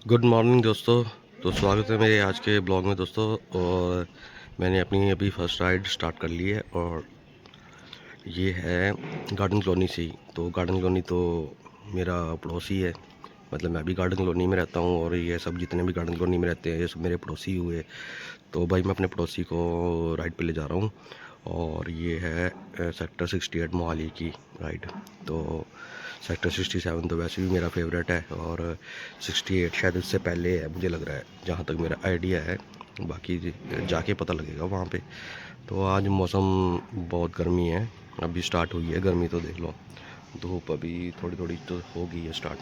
Good morning दोस्तों। तो स्वागत है मेरे आज के ब्लॉग में दोस्तों। और मैंने अपनी अभी फर्स्ट राइड स्टार्ट कर ली है और ये है गार्डन कॉलोनी से ही। तो गार्डन कॉलोनी तो मेरा पड़ोसी है, मतलब मैं भी गार्डन कॉलोनी में रहता हूँ और ये सब जितने भी गार्डन कॉलोनी में रहते हैं ये सब मेरे पड़ोसी हुए। तो भाई मैं अपने पड़ोसी को राइड पे ले जा रहा हूँ और ये है सेक्टर 68 मोहाली की राइड। तो सेक्टर 67 तो वैसे भी मेरा फेवरेट है और 68 शायद उससे पहले है मुझे लग रहा है, जहाँ तक मेरा आइडिया है। बाकी जाके पता लगेगा वहाँ पे। तो आज मौसम बहुत गर्मी है, अभी स्टार्ट हुई है गर्मी, तो देख लो धूप अभी थोड़ी थोड़ी तो हो गई है स्टार्ट।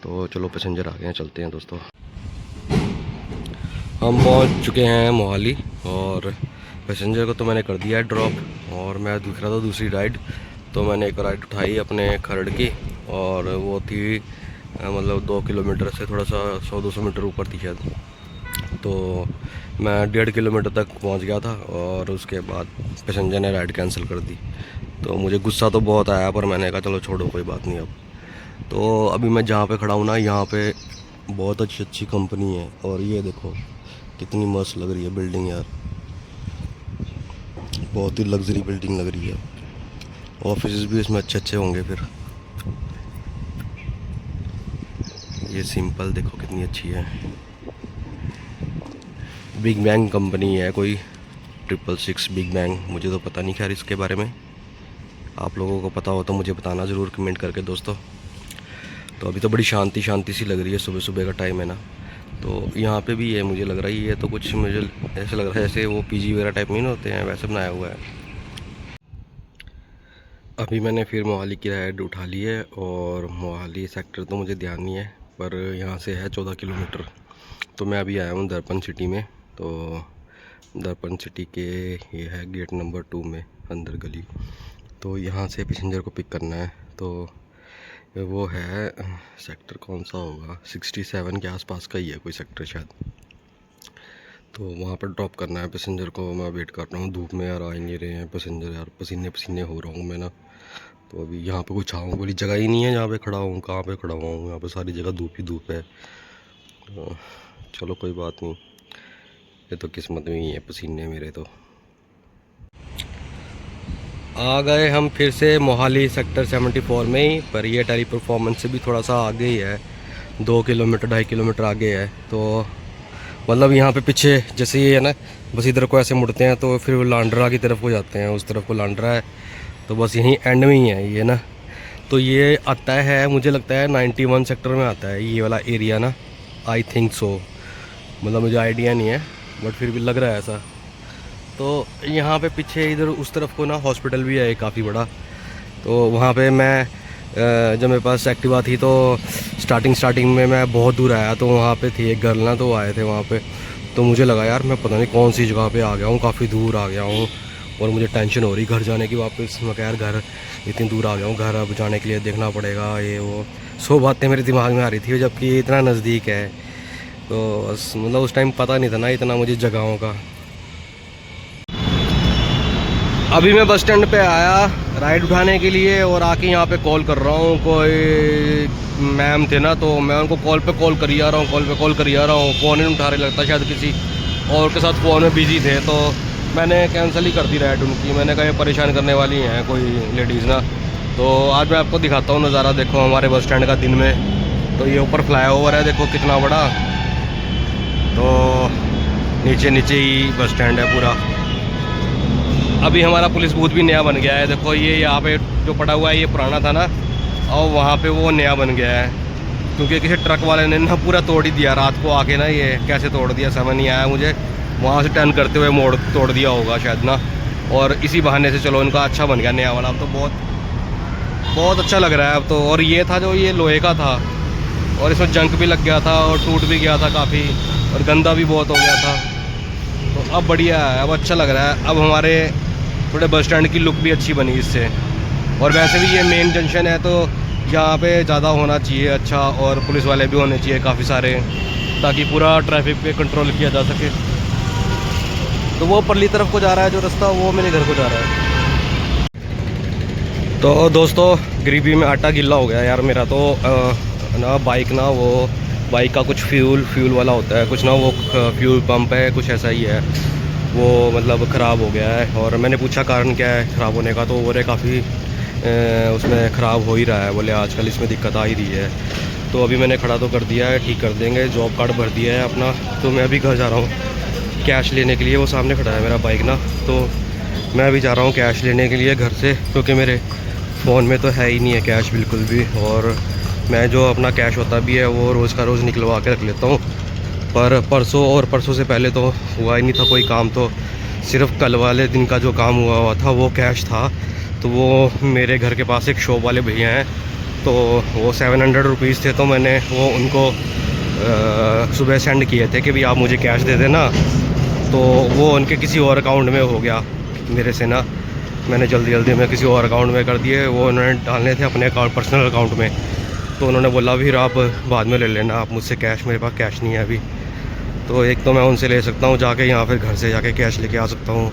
तो चलो पैसेंजर आ गए हैं, चलते हैं दोस्तों। हम पहुंच चुके हैं मोहाली और पैसेंजर को तो मैंने कर दिया है ड्रॉप और मैं दिख रहा था दूसरी राइड। तो मैंने एक राइड उठाई अपने खरड़ की और वो थी मतलब 2 किलोमीटर से थोड़ा सा 100-200 मीटर ऊपर थी शायद। तो मैं 1.5 किलोमीटर तक पहुंच गया था और उसके बाद पैसेंजर ने राइड कैंसिल कर दी। तो मुझे गुस्सा तो बहुत आया पर मैंने कहा चलो छोड़ो कोई बात नहीं अब। तो अभी मैं जहाँ पे खड़ा हूँ ना, यहाँ पे बहुत अच्छी अच्छी कंपनी है और ये देखो कितनी मस्त लग रही है बिल्डिंग यार, बहुत ही लग्जरी बिल्डिंग लग रही है। ऑफिस भी इसमें अच्छे अच्छे होंगे फिर। ये सिंपल देखो कितनी अच्छी है, बिग बैंग कंपनी है कोई, 666 बिग बैंग। मुझे तो पता नहीं खैर इसके बारे में, आप लोगों को पता हो तो मुझे बताना ज़रूर कमेंट करके दोस्तों। तो अभी तो बड़ी शांति शांति सी लग रही है, सुबह सुबह का टाइम है ना। तो यहाँ पे भी है, मुझे लग रहा है ये तो कुछ मुझे ऐसे लग रहा है जैसे वो पीजी वगैरह टाइप में नहीं होते हैं वैसे बनाया हुआ है। अभी मैंने फिर मोहाली की राइड उठा ली है और मोहाली सेक्टर तो मुझे ध्यान नहीं है पर यहाँ से है 14 किलोमीटर। तो मैं अभी आया हूँ दर्पण सिटी में। तो दर्पण सिटी के ये है गेट नंबर 2 में अंदर गली। तो यहाँ से पैसेंजर को पिक करना है। तो वो है सेक्टर कौन सा होगा, 67 के आसपास का ही है कोई सेक्टर शायद। तो वहाँ पर ड्रॉप करना है पैसेंजर को। मैं वेट कर रहा हूँ, धूप में यार आ ही नहीं रहे हैं पैसेंजर यार, पसीने पसीने हो रहा हूँ मैं ना। तो अभी यहाँ पे कुछ छाँव वाली जगह ही नहीं है जहाँ पे खड़ा हूँ, कहाँ पे खड़ा हुआ हूँ, यहाँ पे सारी जगह धूप ही धूप है। तो चलो कोई बात नहीं, ये तो किस्मत में ही है पसीने मेरे। तो आ गए हम फिर से मोहाली सेक्टर 74 में ही, पर ये टेली परफॉर्मेंस से भी थोड़ा सा आगे ही है, 2 किलोमीटर 2.5 किलोमीटर आगे है। तो मतलब यहाँ पे पीछे जैसे ये है ना, बस इधर को ऐसे मुड़ते हैं तो फिर वो लांड्रा की तरफ को जाते हैं, उस तरफ को लांड्रा है। तो बस यहीं एंड में ही है ये ना। तो ये आता है मुझे लगता है 91 सेक्टर में आता है ये वाला एरिया ना, आई थिंक सो, मतलब मुझे आइडिया नहीं है बट फिर भी लग रहा है ऐसा। तो यहाँ पे पीछे इधर उस तरफ को ना हॉस्पिटल भी है काफ़ी बड़ा। तो वहाँ पे मैं जब मेरे पास एक्टिवा थी तो स्टार्टिंग में मैं बहुत दूर आया, तो वहाँ पे थी एक गर्ल ना, तो आए थे वहाँ पे। तो मुझे लगा यार मैं पता नहीं कौन सी जगह पे आ गया हूँ, काफ़ी दूर आ गया हूँ और मुझे टेंशन हो रही घर जाने की वापस। मैं कहा यार घर इतनी दूर आ गया हूँ, घर अब जाने के लिए देखना पड़ेगा ये वो, सो बातें मेरे दिमाग में आ रही थी जबकि ये इतना नज़दीक है। तो मतलब उस टाइम पता नहीं था ना इतना मुझे जगहों का। अभी मैं बस स्टैंड पे आया राइड उठाने के लिए और आके यहाँ पे कॉल कर रहा हूँ, कोई मैम थे ना, तो मैं उनको कॉल पे कॉल करी जा रहा हूँ, कॉल पे कॉल करी जा रहा हूँ, फ़ोन ही नहीं उठा रहे, लगता शायद किसी और के साथ फ़ोन में बिजी थे। तो मैंने कैंसिल ही कर दी राइड उनकी। मैंने कहा ये परेशान करने वाली हैं कोई लेडीज़ ना। तो आज मैं आपको दिखाता हूँ नज़ारा, देखो हमारे बस स्टैंड का दिन में। तो ये ऊपर फ्लाई ओवर है देखो कितना बड़ा, तो नीचे नीचे ही बस स्टैंड है पूरा। अभी हमारा पुलिस बूथ भी नया बन गया है, देखो ये यहाँ पे जो पड़ा हुआ है ये पुराना था ना, और वहाँ पे वो नया बन गया है क्योंकि किसी ट्रक वाले ने ना पूरा तोड़ ही दिया रात को आके ना। ये कैसे तोड़ दिया समझ नहीं आया मुझे, वहाँ से टर्न करते हुए मोड़ तोड़ दिया होगा शायद ना। और इसी बहाने से चलो इनका अच्छा बन गया नया वाला, अब तो बहुत बहुत अच्छा लग रहा है अब तो। और ये था जो ये लोहे का था और इसमें जंक भी लग गया था और टूट भी गया था काफ़ी और गंदा भी बहुत हो गया था। तो अब बढ़िया है, अब अच्छा लग रहा है। अब हमारे थोड़े बस स्टैंड की लुक भी अच्छी बनी इससे। और वैसे भी ये मेन जंक्शन है तो यहाँ पे ज़्यादा होना चाहिए अच्छा, और पुलिस वाले भी होने चाहिए काफ़ी सारे, ताकि पूरा ट्रैफिक पे कंट्रोल किया जा सके। तो वो परली तरफ को जा रहा है जो रास्ता, वो मेरे घर को जा रहा है। तो दोस्तों गरीबी में आटा गिल्ला हो गया यार मेरा तो ना, बाइक ना वो बाइक का कुछ फ्यूल वाला होता है कुछ ना, वो फ्यूल पंप है कुछ ऐसा ही है, वो मतलब ख़राब हो गया है। और मैंने पूछा कारण क्या है ख़राब होने का, तो वो बोले काफ़ी उसमें ख़राब हो ही रहा है, बोले आजकल इसमें दिक्कत आ ही रही है। तो अभी मैंने खड़ा तो कर दिया है, ठीक कर देंगे, जॉब कार्ड भर दिया है अपना। तो मैं अभी घर जा रहा हूँ कैश लेने के लिए, वो सामने खड़ा है मेरा बाइक ना, तो मैं अभी जा रहा हूँ कैश लेने के लिए घर से, क्योंकि मेरे फ़ोन में तो है ही नहीं है कैश बिल्कुल भी। और मैं जो अपना कैश होता भी है वो रोज़ का रोज़ निकलवा के रख लेता हूँ, पर परसों से पहले तो हुआ ही नहीं था कोई काम, तो सिर्फ कल वाले दिन का जो काम हुआ था वो कैश था। तो वो मेरे घर के पास एक शॉप वाले भैया हैं, तो वो 700 रुपीज़ थे, तो मैंने वो उनको सुबह सेंड किए थे कि भाई आप मुझे कैश दे देना। तो वो उनके किसी और अकाउंट में हो गया मेरे से ना, मैंने जल्दी में किसी और अकाउंट में कर दिए, वो उन्होंने डालने थे अपने अकाउंट पर्सनल अकाउंट में। तो उन्होंने बोला फिर आप बाद में ले लेना, आप मुझसे कैश, मेरे पास कैश नहीं है अभी। तो एक तो मैं उनसे ले सकता हूँ जाके, यहाँ फिर घर से जाके कैश लेके आ सकता हूँ।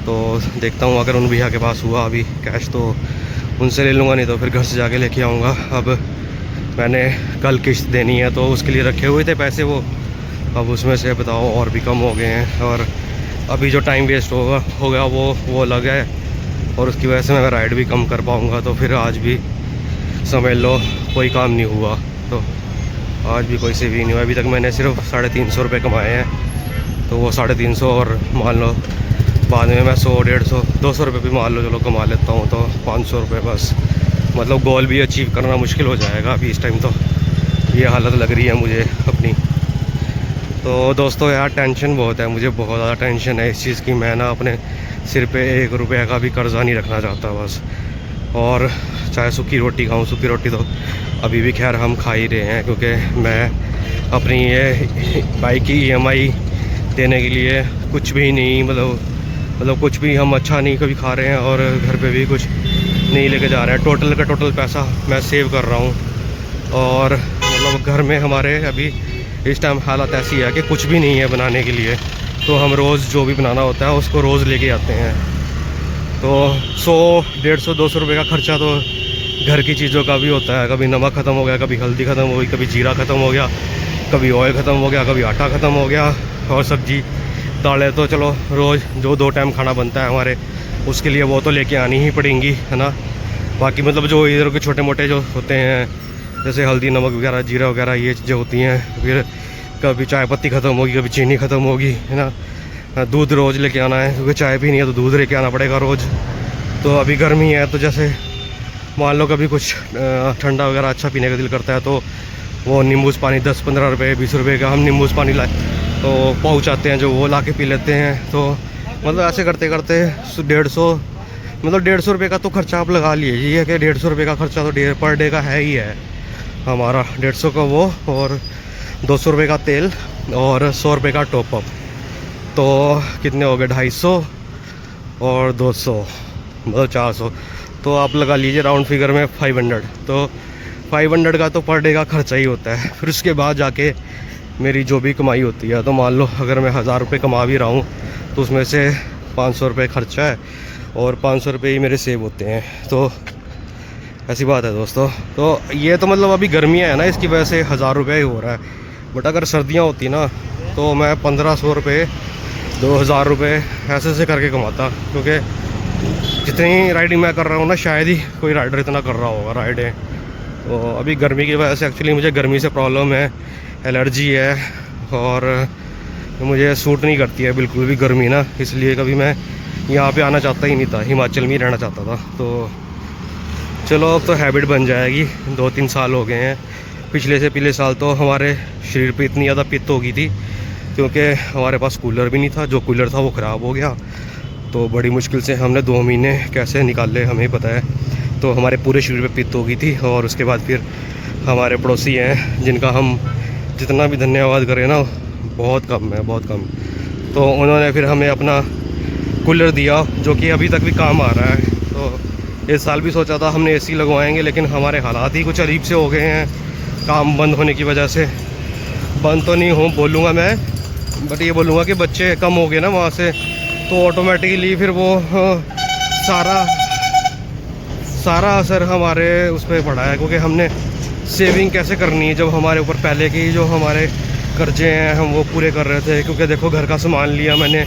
तो देखता हूँ अगर उन भैया के पास हुआ अभी कैश तो उनसे ले लूँगा, नहीं तो फिर घर से जाके लेके आऊँगा। अब मैंने कल किस्त देनी है तो उसके लिए रखे हुए थे पैसे वो, अब उसमें से बताओ और भी कम हो गए हैं, और अभी जो टाइम वेस्ट हो गया वो अलग है, और उसकी वजह से मैं राइड भी कम कर पाऊँगा। तो फिर आज भी समझ लो कोई काम नहीं हुआ, तो आज भी कोई सेविंग नहीं हुआ। अभी तक मैंने सिर्फ 350 रुपये कमाए हैं, तो वो 350 और मान लो बाद में मैं 100, 150, 200 रुपये भी मान लो चलो कमा लेता हूँ, तो 500 रुपये बस, मतलब गोल भी अचीव करना मुश्किल हो जाएगा अभी इस टाइम। तो ये हालत लग रही है मुझे अपनी। तो दोस्तों यार टेंशन बहुत है मुझे, बहुत ज़्यादा टेंशन है इस चीज़ की। मैं ना अपने सिर पे 1 रुपये का भी कर्जा नहीं रखना चाहता बस। और चाहे सूखी रोटी खाऊं, सूखी रोटी तो अभी भी खैर हम खा ही रहे हैं, क्योंकि मैं अपनी ये बाइक की EMI देने के लिए कुछ भी नहीं, मतलब कुछ भी हम अच्छा नहीं कभी खा रहे हैं, और घर पे भी कुछ नहीं लेके जा रहे हैं। टोटल का टोटल पैसा मैं सेव कर रहा हूँ, और मतलब घर में हमारे अभी इस टाइम हालत ऐसी है कि कुछ भी नहीं है बनाने के लिए, तो हम रोज़ जो भी बनाना होता है उसको रोज़ लेके आते हैं। तो 100, 150, 200 रुपये का खर्चा तो घर की चीज़ों का भी होता है। कभी नमक ख़त्म हो गया, कभी हल्दी ख़त्म हो गई, कभी जीरा ख़त्म हो गया, कभी ऑयल ख़त्म हो गया, कभी आटा ख़त्म हो गया, और सब्ज़ी दालें तो चलो रोज़ जो 2 टाइम खाना बनता है हमारे, उसके लिए वो तो लेके आनी ही पड़ेंगी, है ना। बाकी मतलब जो इधर के छोटे मोटे जो होते हैं, जैसे हल्दी, नमक वगैरह, जीरा वगैरह, ये चीज़ें होती हैं। फिर कभी चाय पत्ती ख़त्म होगी, कभी चीनी ख़त्म होगी, है ना। दूध रोज़ लेके आना है, क्योंकि चाय पीनी है तो दूध लेके आना पड़ेगा रोज़। तो अभी गर्मी है, तो जैसे मान लो कभी कुछ ठंडा वगैरह अच्छा पीने का दिल करता है, तो वो नींबूस पानी 10-15 रुपये, 20 रुपये का हम नींबूस पानी लाए तो पहुँचाते हैं, जो वो ला के पी लेते हैं। तो मतलब ऐसे करते करते 150, मतलब 150 रुपये का तो खर्चा आप लगा लीजिए। ये है कि 150 रुपये का खर्चा तो पर डे का है ही है हमारा। 150 का वो, और 200 रुपये का तेल, और 100 रुपये का टॉपअप, तो कितने हो गए 250 और 200, मतलब 400। तो आप लगा लीजिए राउंड फिगर में 500। तो 500 का तो पर डे का खर्चा ही होता है। फिर उसके बाद जाके मेरी जो भी कमाई होती है, तो मान लो अगर मैं 1000 रुपये कमा भी रहा हूँ, तो उसमें से 500 रुपये खर्चा है, और 500 रुपये ही मेरे सेव होते हैं। तो ऐसी बात है दोस्तों। तो ये तो मतलब अभी गर्मियाँ है ना, इसकी वजह से 1000 रुपये ही हो रहा है। बट अगर सर्दियाँ होती ना, तो मैं 1500 रुपये, 2000 रुपये ऐसे करके कमाता, क्योंकि जितनी राइडिंग मैं कर रहा हूँ ना, शायद ही कोई राइडर इतना कर रहा होगा राइडें। तो अभी गर्मी की वजह से, एक्चुअली मुझे गर्मी से प्रॉब्लम है, एलर्जी है, और मुझे सूट नहीं करती है बिल्कुल भी गर्मी ना, इसलिए कभी मैं यहाँ पे आना चाहता ही नहीं था, हिमाचल में ही रहना चाहता था। तो चलो अब तो हैबिट बन जाएगी। 2-3 साल हो गए हैं, पिछले साल तो हमारे शरीर पे इतनी ज़्यादा पित्त हो गई थी, क्योंकि हमारे पास कूलर भी नहीं था, जो कूलर था वो ख़राब हो गया। तो बड़ी मुश्किल से हमने 2 महीने कैसे निकाले हमें पता है। तो हमारे पूरे शरीर पे पित्त हो गई थी, और उसके बाद फिर हमारे पड़ोसी हैं जिनका हम जितना भी धन्यवाद करें ना, बहुत कम है, बहुत कम। तो उन्होंने फिर हमें अपना कूलर दिया, जो कि अभी तक भी काम आ रहा है। तो इस साल भी सोचा था हमने AC लगवाएंगे, लेकिन हमारे हालात ही कुछ अजीब से हो गए हैं काम बंद होने की वजह से। बंद तो नहीं बोलूँगा मैं, बट ये बोलूँगा कि बच्चे कम हो गए ना वहाँ से, तो ऑटोमेटिकली फिर वो सारा असर हमारे उस पर पड़ा है, क्योंकि हमने सेविंग कैसे करनी है जब हमारे ऊपर पहले के जो हमारे कर्जे हैं हम वो पूरे कर रहे थे। क्योंकि देखो घर का सामान लिया मैंने,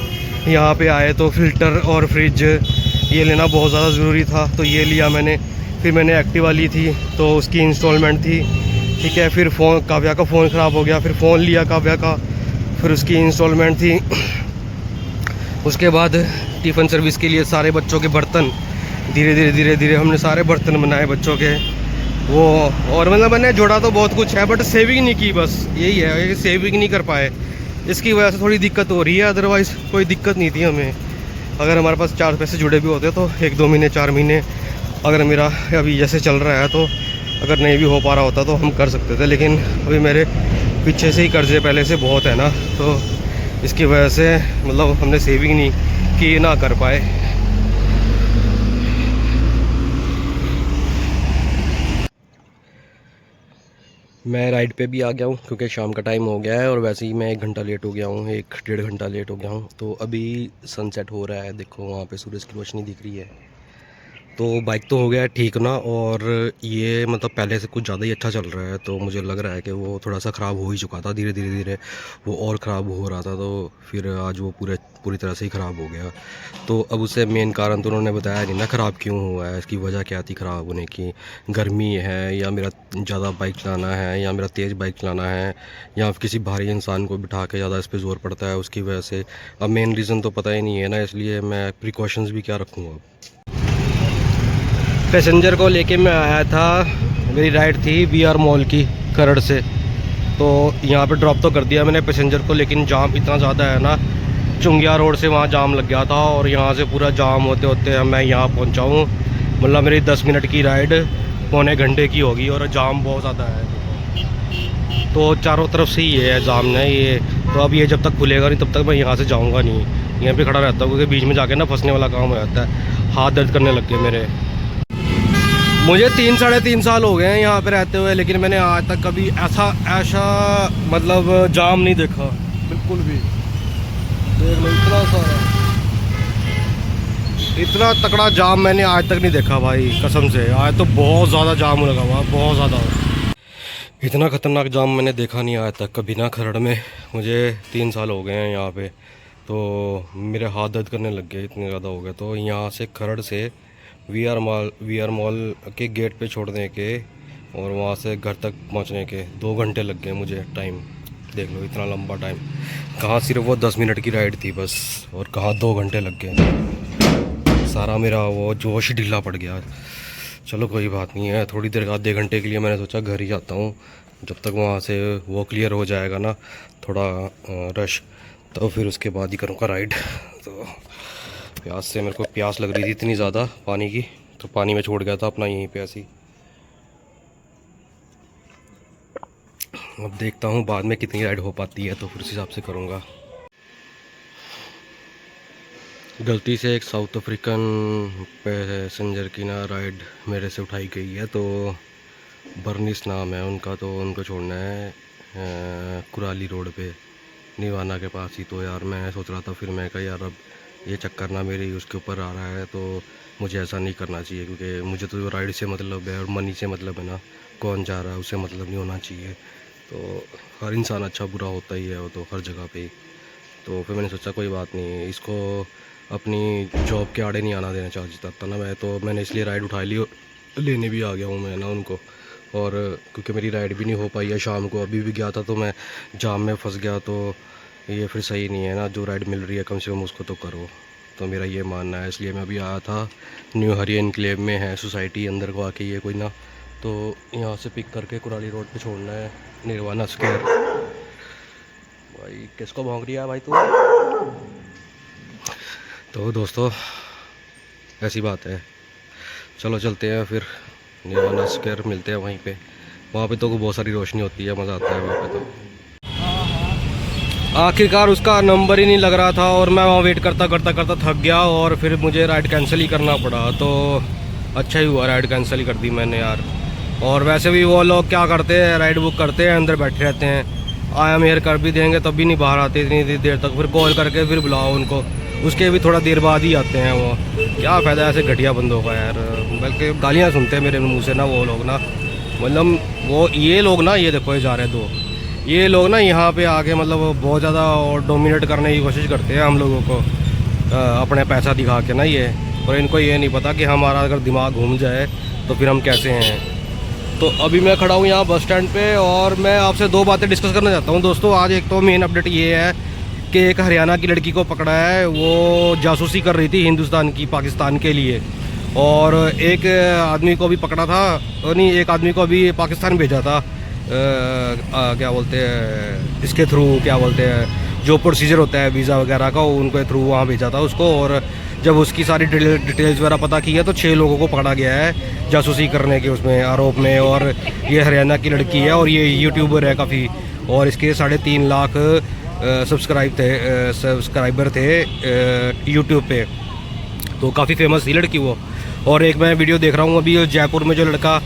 यहाँ पे आए तो फ़िल्टर और फ्रिज ये लेना बहुत ज़्यादा ज़रूरी था, तो ये लिया मैंने। फिर मैंने एक्टिवा ली थी तो उसकी इंस्टॉलमेंट थी, ठीक है। फिर फ़ोन, काव्या का फ़ोन ख़राब हो गया, फिर फ़ोन लिया काव्या का, फिर उसकी इंस्टॉलमेंट थी। उसके बाद टिफ़िन सर्विस के लिए सारे बच्चों के बर्तन, धीरे धीरे हमने सारे बर्तन बनाए बच्चों के वो। और मतलब मैंने जोड़ा तो बहुत कुछ है, बट सेविंग नहीं की, बस यही है, सेविंग नहीं कर पाए। इसकी वजह से थोड़ी दिक्कत हो रही है, अदरवाइज़ कोई दिक्कत नहीं थी हमें। अगर हमारे पास 4 पैसे जुड़े भी होते तो 1-2 महीने 4 महीने अगर मेरा अभी जैसे चल रहा है, तो अगर नहीं भी हो पा रहा होता तो हम कर सकते थे। लेकिन अभी मेरे पीछे से ही कर्जे पहले से बहुत है ना, तो इसकी वजह से मतलब हमने सेविंग नहीं की, ना कर पाए। मैं राइड पे भी आ गया हूँ क्योंकि शाम का टाइम हो गया है, और वैसे ही मैं 1 घंटा लेट हो गया हूँ, 1-1.5 घंटा लेट हो गया हूँ। तो अभी सनसेट हो रहा है, देखो वहाँ पे सूरज की रोशनी दिख रही है। तो बाइक तो हो गया है ठीक ना, और ये मतलब पहले से कुछ ज़्यादा ही अच्छा चल रहा है। तो मुझे लग रहा है कि वो थोड़ा सा ख़राब हो ही चुका था, धीरे धीरे वो और ख़राब हो रहा था। तो फिर आज वो पूरी तरह से ही ख़राब हो गया। तो अब उसे मेन कारण तो उन्होंने बताया नहीं ना ख़राब क्यों हुआ है, इसकी वजह क्या थी ख़राब होने की। गर्मी है, या मेरा ज़्यादा बाइक चलाना है, या मेरा तेज़ बाइक चलाना है, या किसी भारी इंसान को बिठा के ज़्यादा इस पर ज़ोर पड़ता है उसकी वजह से। अब मेन रीज़न तो पता ही नहीं है ना, इसलिए मैं प्रिकॉशंस भी क्या रखूँगा। पैसेंजर को लेके मैं आया था, मेरी राइड थी VR मॉल की खरड़ से। तो यहाँ पे ड्रॉप तो कर दिया मैंने पैसेंजर को, लेकिन जाम इतना ज़्यादा है ना, चुंगिया रोड से वहाँ जाम लग गया था, और यहाँ से पूरा जाम होते होते मैं यहाँ पहुँचा हूँ। मतलब मेरी 10 मिनट की राइड पौने घंटे की होगी, और जाम बहुत ज़्यादा है। तो चारों तरफ से ही है जाम है ये। तो अब ये जब तक खुलेगा नहीं तब तक मैं यहाँ से जाऊँगा नहीं, यहाँ पे खड़ा रहता हूँ, क्योंकि बीच में जाके ना फंसने वाला काम हो जाता है। हाथ दर्द करने लग गए मेरे। मुझे 3-3.5 साल हो गए हैं यहाँ पे रहते हुए, लेकिन मैंने आज तक कभी ऐसा मतलब जाम नहीं देखा बिल्कुल भी। देख लो इतना सारा, इतना तकड़ा जाम मैंने आज तक नहीं देखा भाई, कसम से। आज तो बहुत ज़्यादा जाम लगा हुआ, बहुत ज़्यादा। इतना ख़तरनाक जाम मैंने देखा नहीं आज तक कभी ना खरड़ में। मुझे 3 साल हो गए हैं यहाँ पे, तो मेरे हाथ दर्द करने लग गए, इतने ज़्यादा हो गए। तो यहाँ से खरड़ से VR मॉल के गेट पे छोड़ने के और वहाँ से घर तक पहुँचने के 2 घंटे लग गए मुझे टाइम। देख लो इतना लंबा टाइम, कहाँ सिर्फ वो 10 मिनट की राइड थी बस, और कहाँ 2 घंटे लग गए। सारा मेरा वो जोश ढीला पड़ गया। चलो कोई बात नहीं है, थोड़ी देर आधे घंटे के लिए मैंने सोचा घर ही जाता हूँ, जब तक वहाँ से वो क्लियर हो जाएगा ना थोड़ा रश, तो फिर उसके बाद ही करूँगा राइड। तो प्यास से मेरे को प्यास लग रही थी इतनी ज़्यादा पानी की, तो पानी में छोड़ गया था अपना यहीं पे ऐसे ही। अब देखता हूँ बाद में कितनी राइड हो पाती है, तो फिर उस हिसाब से करूँगा। गलती से एक साउथ अफ्रीकन पैसेंजर की ना राइड मेरे से उठाई गई है। तो बर्निस नाम है उनका, तो उनको छोड़ना है कुराली रोड पे निवाना के पास ही। तो यार मैं सोच रहा था, फिर मैं कहा यार अब ये चक्कर ना मेरी उसके ऊपर आ रहा है, तो मुझे ऐसा नहीं करना चाहिए, क्योंकि मुझे तो राइड से मतलब है और मनी से मतलब है ना, कौन जा रहा है उससे मतलब नहीं होना चाहिए। तो हर इंसान अच्छा बुरा होता ही है वो तो हर जगह पे। तो फिर मैंने सोचा कोई बात नहीं, इसको अपनी जॉब के आड़े नहीं आना देना चाहता ना मैं, तो मैंने इसलिए राइड उठा ली, लेने भी आ गया हूँ मैं ना उनको। और क्योंकि मेरी राइड भी नहीं हो पाई है शाम को, अभी भी गया था तो मैं जाम में फंस गया, तो ये फिर सही नहीं है ना, जो राइड मिल रही है कम से कम उसको तो करो। तो मेरा ये मानना है, इसलिए मैं अभी आया था। न्यू हरी एनक्लेव में है सोसाइटी, अंदर को आके ये कोई ना, तो यहाँ से पिक करके कुराली रोड पे छोड़ना है निर्वाणा स्क्वायर। भाई किसको भौंक रही है भाई तू? तो दोस्तों ऐसी बात है, चलो चलते हैं फिर निर्वाणा स्क्वायर, मिलते हैं वहीं पे। वहाँ पे तो बहुत सारी रोशनी होती है, मज़ा आता है वहाँ पे। तो आखिरकार उसका नंबर ही नहीं लग रहा था, और मैं वहाँ वेट करता करता थक गया, और फिर मुझे राइड कैंसिल ही करना पड़ा। तो अच्छा ही हुआ राइड कैंसिल ही कर दी मैंने यार। और वैसे भी वो लोग क्या करते हैं, राइड बुक करते हैं अंदर बैठे रहते हैं, आया मेयर कर भी देंगे तब भी नहीं बाहर आते इतनी देर तक, फिर कॉल करके फिर बुलाओ उनको, उसके भी थोड़ा देर बाद ही आते हैं वो। क्या फ़ायदा ऐसे घटिया बंदों का यार, बल्कि गालियाँ सुनते हैं मेरे मुँह से ना वो लोग ना, मतलब वो ये लोग ना, ये देखो ये जा रहे हैं दो, ये लोग ना यहाँ पे आके मतलब बहुत ज़्यादा और डोमिनेट करने की कोशिश करते हैं हम लोगों को, अपने पैसा दिखा के ना ये। और इनको ये नहीं पता कि हमारा अगर दिमाग घूम जाए तो फिर हम कैसे हैं। तो अभी मैं खड़ा हूँ यहाँ बस स्टैंड पे और मैं आपसे दो बातें डिस्कस करना चाहता हूँ दोस्तों। आज एक तो मेन अपडेट ये है कि एक हरियाणा की लड़की को पकड़ा है, वो जासूसी कर रही थी हिंदुस्तान की पाकिस्तान के लिए। और एक आदमी को भी पकड़ा था, नहीं एक आदमी को अभी पाकिस्तान भेजा था, क्या बोलते हैं इसके थ्रू, क्या बोलते हैं जो प्रोसीजर होता है वीज़ा वगैरह का, उनके थ्रू वहाँ भेजा था उसको। और जब उसकी सारी डिटेल्स वगैरह पता की है तो 6 लोगों को पकड़ा गया है जासूसी करने के उसमें आरोप में। और ये हरियाणा की लड़की है और ये यूट्यूबर है काफ़ी, और इसके 3.5 लाख सब्सक्राइबर थे यूट्यूब पे, तो काफ़ी फेमस थी लड़की वो। और एक मैं वीडियो देख रहा हूँ अभी जयपुर में, जो लड़का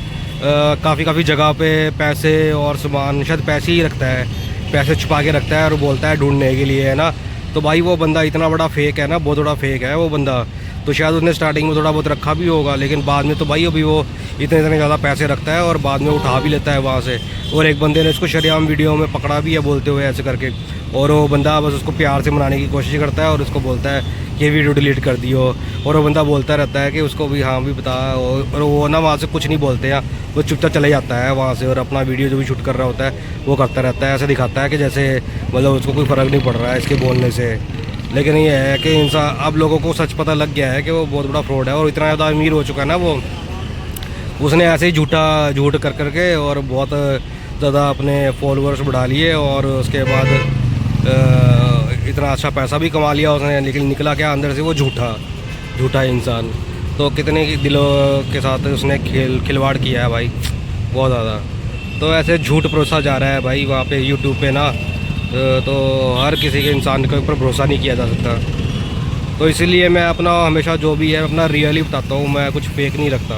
काफ़ी जगह पे पैसे और सामान, शायद पैसे ही रखता है, पैसे छुपा के रखता है और बोलता है ढूंढने के लिए, है ना। तो भाई वो बंदा इतना बड़ा फेक है ना, बहुत बड़ा फेक है वो बंदा। तो शायद उसने स्टार्टिंग में थोड़ा बहुत रखा भी होगा, लेकिन बाद में तो भाई अभी वो इतने ज़्यादा पैसे रखता है और बाद में उठा भी लेता है वहाँ से। और एक बंदे ने इसको शरेआम वीडियो में पकड़ा भी है बोलते हुए ऐसे करके, और वो बंदा बस उसको प्यार से मनाने की कोशिश करता है और उसको बोलता है कि वीडियो डिलीट कर दियो। और वो बंदा बोलता रहता है कि उसको भी हाँ भी बता, और वो ना वहाँ से कुछ नहीं बोलते हैं, वो चुपचाप चले जाता है वहाँ से और अपना वीडियो जो भी शूट कर रहा होता है वो करता रहता है। ऐसे दिखाता है कि जैसे मतलब उसको कोई फ़र्क नहीं पड़ रहा है इसके बोलने से। लेकिन ये है कि इंसान, अब लोगों को सच पता लग गया है कि वो बहुत बड़ा फ्रॉड है और इतना ज़्यादा अमीर हो चुका है ना वो। उसने ऐसे ही झूठ कर करके और बहुत ज़्यादा अपने फॉलोअर्स बढ़ा लिए और उसके बाद इतना अच्छा पैसा भी कमा लिया उसने, लेकिन निकला क्या अंदर से वो झूठा इंसान। तो कितने दिलों के साथ उसने खिलवाड़ किया है भाई, बहुत ज़्यादा। तो ऐसे झूठ परोसा जा रहा है भाई वहाँ पे यूट्यूब पे ना, तो हर किसी के इंसान के ऊपर भरोसा नहीं किया जा सकता। तो इसीलिए मैं अपना हमेशा जो भी है अपना रियल ही बताता हूँ, मैं कुछ फेक नहीं रखता।